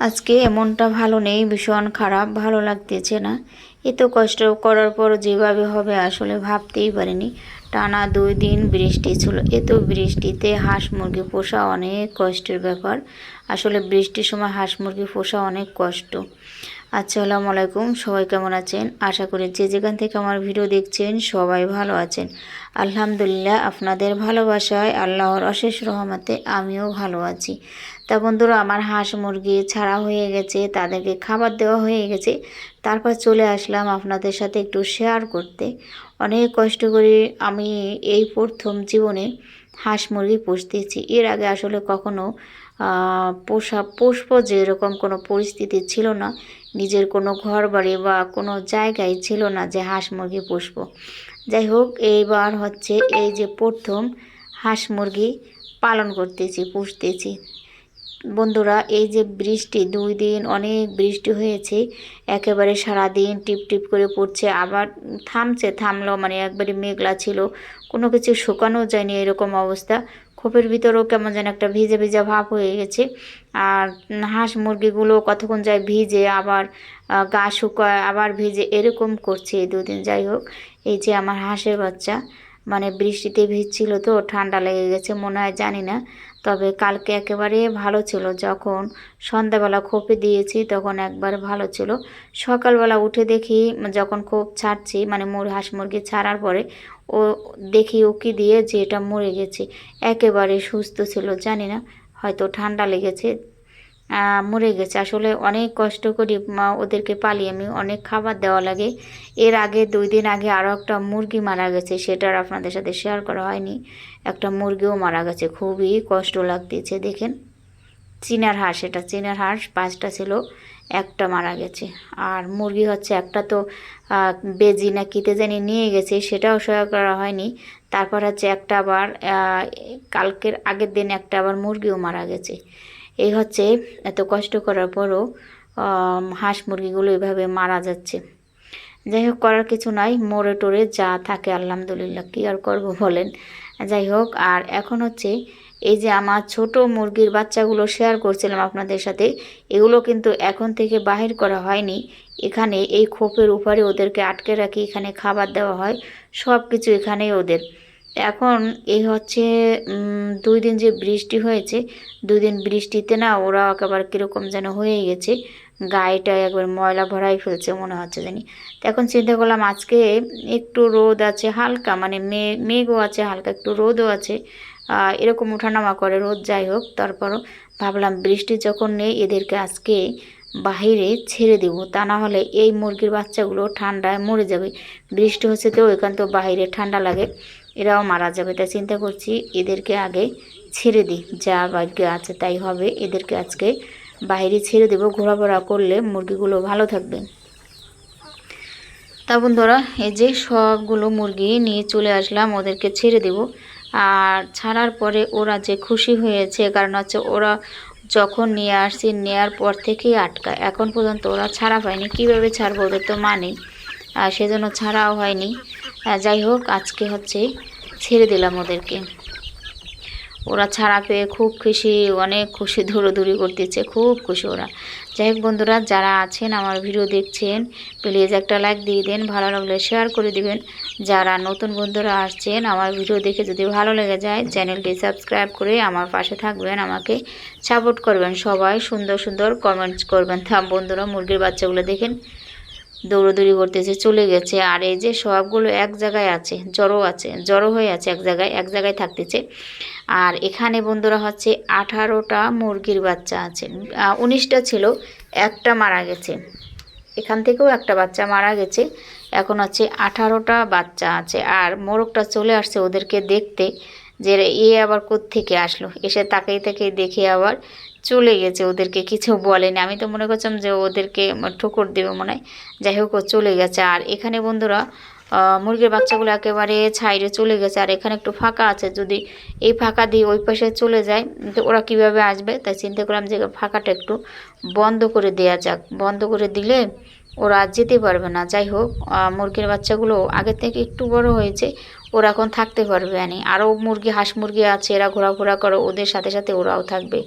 আজকে এমনটা ভালো নেই, ভীষণ খারাপ, ভালো লাগতেছে না। এত কষ্ট করার পর যেভাবে হবে আসলে ভাবতেই পারিনি। টানা 2 দিন বৃষ্টি ছিল, এত বৃষ্টিতে হাঁস মুরগি পোষা অনেক কষ্টের ব্যাপার। আসলে বৃষ্টির সময় হাঁস মুরগি পোষা অনেক কষ্ট। আসসালামু আলাইকুম, সবাই কেমন আছেন? আশা করি যে যেখান থেকে আমার ভিডিও দেখছেন সবাই ভালো আছেন। আলহামদুলিল্লাহ, আপনাদের ভালোবাসায় আল্লাহর অশেষ রহমতে আমিও ভালো আছি। তা বন্ধুরা, আমার হাঁস মুরগি ছাড়া হয়ে গেছে, তাদেরকে খাবার দেওয়া হয়ে গেছে। তারপর চলে আসলাম আপনাদের সাথে একটু শেয়ার করতে। অনেক কষ্ট করে আমি এই প্রথম জীবনে হাঁস মুরগি পুষতেছি। এর আগে আসলে কখনো পুষবো যে এরকম কোনো পরিস্থিতি ছিল না। নিজের কোনো ঘর বাড়ি বা কোনো জায়গায় ছিল না যে হাঁস মুরগি পুষবো। যাই হোক, এইবার হচ্ছে এই যে প্রথম হাঁস মুরগি পালন করতেছি, পুষতেছি। বন্ধুরা, এই যে বৃষ্টি 2 দিন অনেক বৃষ্টি হয়েছে, একেবারে সারাদিন টিপ টিপ করে পড়ছে, আবার থামলো, মানে একবারে মেঘলা ছিল, কোনো কিছু শুকানো যায়নি, এরকম অবস্থা। খোপের ভিতরেও কেমন যেন একটা ভিজে ভিজা ভাব হয়ে গেছে। আর হাঁস মুরগিগুলো কতক্ষণ যায় ভিজে, আবার গা শুকায়, আবার ভিজে, এরকম করছে এই 2 দিন। যাই হোক, এই যে আমার হাঁসের বাচ্চা, মানে বৃষ্টিতে ভিজছিল তো ঠান্ডা লেগে গেছে মনে হয়, জানি না। তবে কালকে একেবারে ভালো ছিল, যখন সন্ধ্যাবেলা খোপে দিয়েছি তখন একবার ভালো ছিল। সকালবেলা উঠে দেখি, যখন খোপ ছাড়ছি, মানে হাঁস মুরগি ছাড়ার পরে ও দেখি উকি দিয়ে যে এটা মরে গেছে। একেবারে সুস্থ ছিল, জানি না হয়তো ঠান্ডা লেগেছে, মরে গেছে। আসলে অনেক কষ্ট করি ওদেরকে পালি আমি, অনেক খাবার দেওয়া লাগে। এর আগে 2 দিন আগে আরও একটা মুরগি মারা গেছে, সেটার আপনাদের সাথে শেয়ার করা হয়নি। একটা মুরগিও মারা গেছে, খুবই কষ্ট লাগতেছে। দেখেন, চীনার হাঁস, এটা চীনার হাঁস, 5টা ছিল, একটা মারা গেছে। আর মুরগি হচ্ছে একটা তো বেজি না কিতে জানি নিয়ে গেছে, সেটাও শেয়ার করা হয়নি। তারপর হচ্ছে একটা আবার কালকের আগের দিন একটা আবার মুরগিও মারা গেছে। এই হচ্ছে, এত কষ্ট করার পরও হাঁস মুরগিগুলো এভাবে মারা যাচ্ছে। যাই হোক, করার কিছু নাই, মোড়ে টোরে যা থাকে আলহামদুলিল্লাহ, কী আর করবো বলেন। যাই হোক, আর এখন হচ্ছে এই যে আমার ছোট মুরগির বাচ্চাগুলো শেয়ার করছিলাম আপনাদের সাথে, এগুলো কিন্তু এখন থেকে বাহির করা হয়নি। এখানে এই খোপের উপরে ওদেরকে আটকে রাখি, এখানে খাবার দেওয়া হয়, সব কিছু এখানেই ওদের। এখন এই হচ্ছে 2 দিন যে বৃষ্টি হয়েছে, 2 দিন বৃষ্টিতে না ওরা একেবারে কীরকম যেন হয়ে গেছে, গায়েটা একবার ময়লা ভরাই ফেলছে মনে হচ্ছে জানি। তো এখন চিন্তা করলাম আজকে একটু রোদ আছে হালকা, মানে মেঘও আছে হালকা, একটু রোদও আছে, এরকম ওঠানামা করে রোদ। যাই হোক, তারপরও ভাবলাম বৃষ্টি যখন নেই, এদেরকে আজকে বাহিরে ছেড়ে দেবো, তা না হলে এই মুরগির বাচ্চাগুলো ঠান্ডায় মরে যাবে। বৃষ্টি হচ্ছে তো এখান তো বাহিরে ঠান্ডা লাগে, এরাও মারা যাবে। তাই চিন্তা করছি এদেরকে আগে ছেড়ে দিই, যা ভাগ্যে আছে তাই হবে। এদেরকে আজকে বাইরে ছেড়ে দেবো, ঘোরাফেরা করলে মুরগিগুলো ভালো থাকবে। তা বন্ধুরা, এই যে সবগুলো মুরগি নিয়ে চলে আসলাম, ওদেরকে ছেড়ে দেব। আর ছাড়ার পরে ওরা যে খুশি হয়েছে, কারণ হচ্ছে ওরা যখন নিয়ে আসছি নেয়ার পর থেকেই আটকায়, এখন পর্যন্ত ওরা ছাড়া পায়নি। কীভাবে ছাড়বো, ওদের তো মা নেই, সেজন্য ছাড়াও হয়নি। যাই হোক, আজকে হচ্ছে ছেড়ে দিলাম ওদেরকে। ওরা ছাড়া পেয়ে খুব খুশি, অনেক খুশি, দৌড়োদৌড়ি করতেছে, খুব খুশি ওরা। যাই হোক বন্ধুরা, যারা আছেন আমার ভিডিও দেখছেন, প্লিজ একটা লাইক দিয়ে দেন, ভালো লাগলে শেয়ার করে দিবেন। যারা নতুন বন্ধুরা আসছেন, আমার ভিডিও দেখে যদি ভালো লেগে যায় চ্যানেলটি সাবস্ক্রাইব করে আমার পাশে থাকবেন, আমাকে সাপোর্ট করবেন। সবাই সুন্দর সুন্দর কমেন্টস করবেন। বন্ধুরা, মুরগির বাচ্চাগুলো দেখেন দৌড়োদৌড়ি করতেছে, চলে গেছে। আর এই যে সবগুলো এক জায়গায় আছে, জড়ো হয়ে আছে এক জায়গায় থাকতেছে। আর এখানে বন্ধুরা হচ্ছে 18টা মুরগির বাচ্চা আছে, 19টা ছিল, একটা মারা গেছে। এখান থেকেও একটা বাচ্চা মারা গেছে। এখন হচ্ছে 18টা বাচ্চা আছে। আর মোরগটা চলে আসছে ওদেরকে দেখতে, যে এ আবার কোত্থেকে আসলো, এসে তাকেই দেখে আবার চলে গেছে, ওদেরকে কিছু বলেনি। আমি তো মনে করছিলাম যে ওদেরকে ঠোকর দেবে মনে হয়। যাই হোক, ও চলে গেছে। আর এখানে বন্ধুরা মুরগির বাচ্চাগুলো একেবারে ছাইরে চলে গেছে। আর এখানে একটু ফাঁকা আছে, যদি এই ফাঁকা দিয়ে ওই পাশে চলে যায় তো ওরা কিভাবে আসবে, তাই চিন্তা করলাম যে ফাঁকাটা একটু বন্ধ করে দেওয়া যাক, বন্ধ করে দিলে ওরা যেতে পারবে না। যাই হোক, মুরগির বাচ্চাগুলো আগে থেকে একটু বড় হয়েছে, ওরা এখন থাকতে পারবে। আরও হাঁস মুরগি আছে, এরা ঘোরাফেরা করে, ওদের সাথে সাথে ওরাও থাকবে।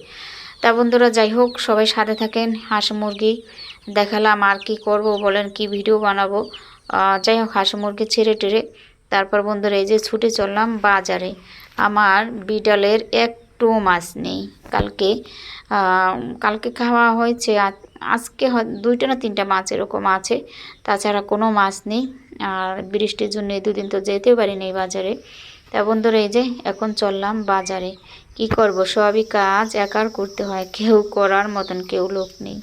তা বন্ধুরা যাই হোক, সবাই সাথে থাকেন। হাঁস মুরগি দেখালাম, আর কি করব বলেন, কি ভিডিও বানাবো। যাই হোক, হাঁস মুরগি ছেড়ে টেড়ে তারপর বন্ধুরা এই যে ছুটে চললাম বাজারে। আমার বিড়ালের একটু মাছ নেই। কালকে কালকে খাওয়া হয়েছে, আজকে দুইটা না তিনটা মাছ এরকম আছে, তাছাড়া কোনো মাছ নেই। আর বৃষ্টির জন্য এই দুদিন তো যেতে পারিনি বাজারে। তা বন্ধুরা এই যে এখন চললাম বাজারে। কি করব, সবই কাজ একার করতে হয়, কেউ করার মতন কেউ লোক নেই।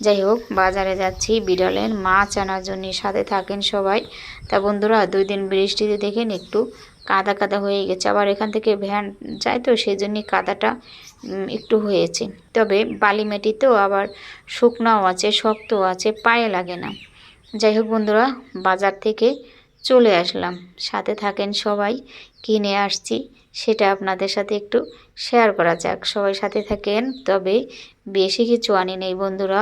যাই হোক, বাজারে যাচ্ছি বিড়ালের মাছ আনার জন্য, সাথে থাকেন সবাই। তা বন্ধুরা 2 দিন বৃষ্টিতে দেখেন একটু কাদা কাদা হয়ে গেছে, আবার এখান থেকে ভ্যান যায় তো সেই জন্যই কাদাটা একটু হয়েছে। তবে বালি মাটি তো আবার শুকনাও আছে, শক্ত আছে, পায়ে লাগে না। যাই হোক বন্ধুরা, বাজার থেকে চলে আসলাম, সাথে থাকেন সবাই। কিনে আসছি সেটা আপনাদের সাথে একটু শেয়ার করা যাক, সবাই সাথে থাকেন। তবে বেশি কিছু আনি নেই বন্ধুরা,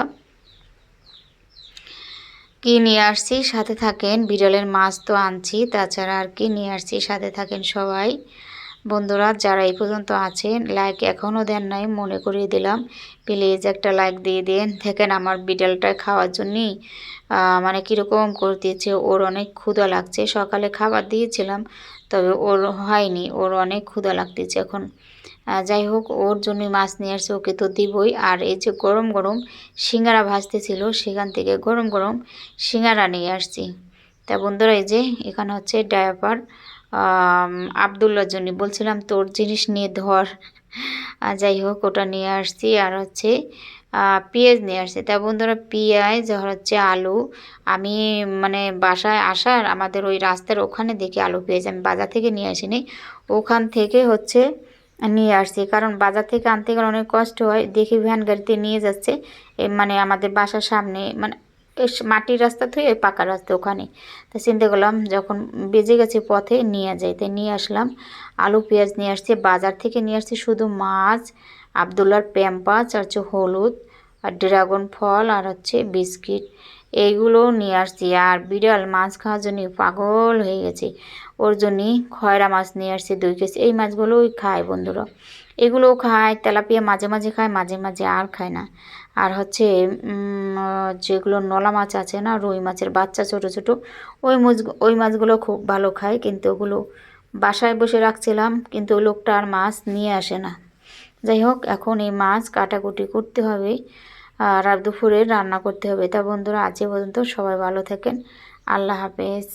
কি নিয়ে আসছি সাথে থাকেন। বিড়ালের মাছ তো আনছি, তাছাড়া আর কি নিয়ে আসছি সাথে থাকেন সবাই। বন্ধুরা যারা এই পর্যন্ত আছেন, লাইক এখনও দেন নাই, মনে করিয়ে দিলাম, প্লিজ একটা লাইক দিয়ে দেন। দেখেন আমার বিড়ালটা খাওয়ার জন্যই মানে কীরকম করতেছে, ওর অনেক ক্ষুধা লাগছে। সকালে খাবার দিয়েছিলাম, তবে ওর হয়নি, ওর অনেক ক্ষুধা লাগতেছে এখন। যাই হোক, ওর জন্য মাছ নিয়ে আসছে, ওকে তো দিবই। আর এই যে গরম গরম সিঙ্গারা ভাজতেছিল, সেখান থেকে গরম গরম সিঙ্গারা নিয়ে আসছি। তা বন্ধুরা এই যে এখানে হচ্ছে ডায়াপার আবদুল্লার জন্য বলছিলাম তোর জিনিস নিয়ে ধর। যাই হোক, ওটা নিয়ে আসছি। আর হচ্ছে পেঁয়াজ নিয়ে আসছি। তা বন্ধুরা পেঁয়াজ আর হচ্ছে আলু, আমি মানে বাসায় আসার আমাদের ওই রাস্তার ওখানে দেখি আলু পেঁয়াজ, আমি বাজার থেকে নিয়ে আসিনি, ওখান থেকে হচ্ছে নিয়ে আসছি। কারণ বাজার থেকে আনতে গেলে অনেক কষ্ট হয়, দেখি ভ্যান গাড়িতে নিয়ে যাচ্ছে, মানে আমাদের বাসার সামনে, মানে মাটির রাস্তা থেকে পাকা রাস্তা ওখানে। তো চিন্তা করলাম যখন বেজে গেছে পথে নিয়ে যাই, তাই নিয়ে আসলাম। আলু পেঁয়াজ নিয়ে আসছি, বাজার থেকে নিয়ে আসছি শুধু মাছ, আবদুল্লার প্যাম্পাস, আর হচ্ছে হলুদ, আর ড্রাগন ফল, আর হচ্ছে বিস্কিট, এইগুলো নিয়ে আসছি। আর বিড়াল মাছ খাওয়ার জন্য পাগল হয়ে গেছে, ওর জন্যই খয়রা মাছ নিয়ে আসছি 2 কেজি। এই মাছগুলোই খায় বন্ধুরা, এগুলোও খায়, তেলাপিয়া মাঝে মাঝে খায়, মাঝে মাঝে আর খায় না। আর হচ্ছে যেগুলো নলা মাছ আছে না, রুই মাছের বাচ্চা ছোট ছোট, ওই মাছগুলো খুব ভালো খায়। কিন্তু ওগুলো বাসায় বসে রাখছিলাম, কিন্তু ওই লোকটা আর মাছ নিয়ে আসে না। যাই হোক, এখন এই মাছ কাটাকুটি করতে হবে, আর দুপুরে রান্না করতে হবে। তা বন্ধুরা আজ পর্যন্ত, সবাই ভালো থাকেন, আল্লাহ হাফেজ।